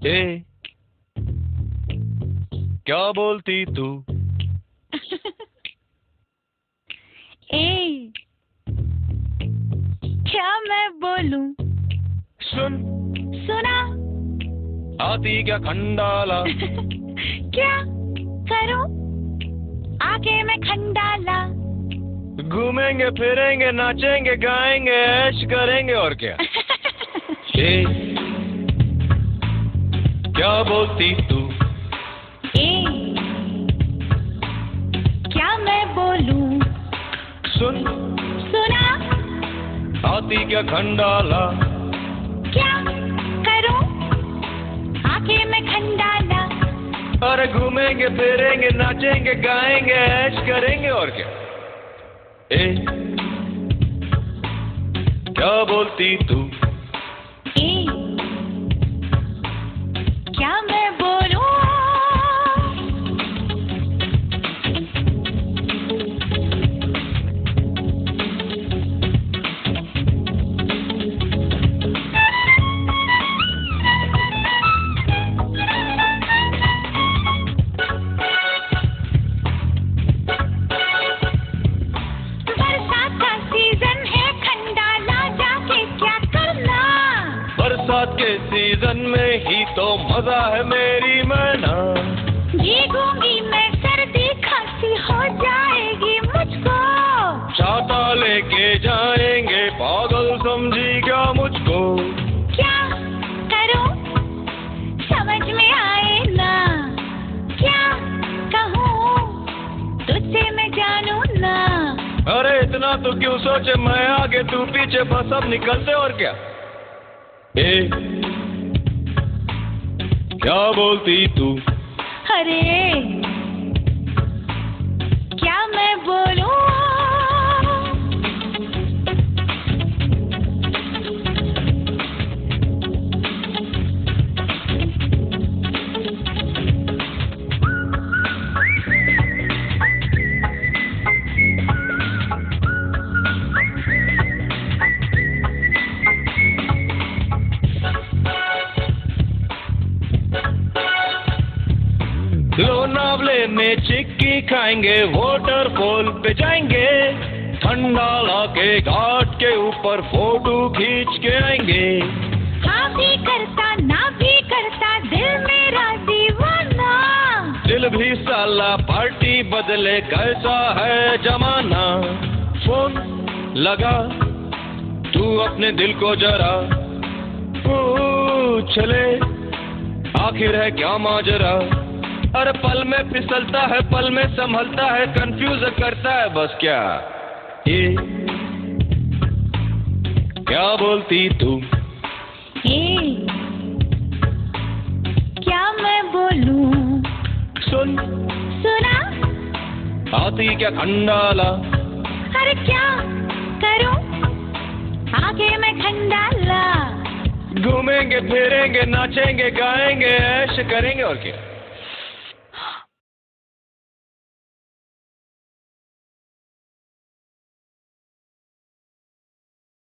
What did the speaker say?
ए, क्या बोलती तू? ए, क्या मैं बोलूं? सुन, सुना? आती क्या खंडाला? क्या करूं? आके मैं खंडाला। घूमेंगे फिरेंगे नाचेंगे गाएंगे ऐश करेंगे और क्या। ए, क्या बोलती तू? ए, क्या मैं बोलूं? सुन, सुना? आती क्या खंडाला? क्या करूं? आके मैं खंडाला। अरे घूमेंगे फिरेंगे नाचेंगे गाएंगे ऐश करेंगे और क्या। ए, क्या बोलती तू? ए, क्या मैं बोलूं? बरसात का सीजन है खंडाला जाके क्या करना? बरसात के सीजन में ही तो मजा है मेरी मैना। भीगूंगी मैं सर्दी खांसी हो जाएगी मुझको। छाता लेके जाएंगे पागल समझी क्या मुझको। क्या करूं? समझ में आए ना। क्या कहूं? तुझसे मैं जानू ना। अरे इतना तो क्यों सोचे मैं आगे तू पीछे बस अब निकलते और क्या। ए, क्या बोलती तू? अरे क्या मैं बोलूं? लोनावले में चिक्की खाएंगे वाटरफॉल पे जाएंगे खंडाला के घाट के ऊपर फोटो खींच के आएंगे। हाँ भी करता ना भी करता दिल मेरा दीवाना। दिल भी साला पार्टी बदले कैसा है जमाना। फोन लगा तू अपने दिल को जरा पूछ ले आखिर है क्या माजरा। अरे पल में फिसलता है पल में संभलता है कंफ्यूज करता है बस क्या। ये क्या बोलती तू? ए, क्या मैं बोलूं? सुन, सुना? आती क्या खंडाला? अरे क्या करूं? आगे मैं खंडाला। घूमेंगे फिरेंगे नाचेंगे गाएंगे ऐश करेंगे और क्या।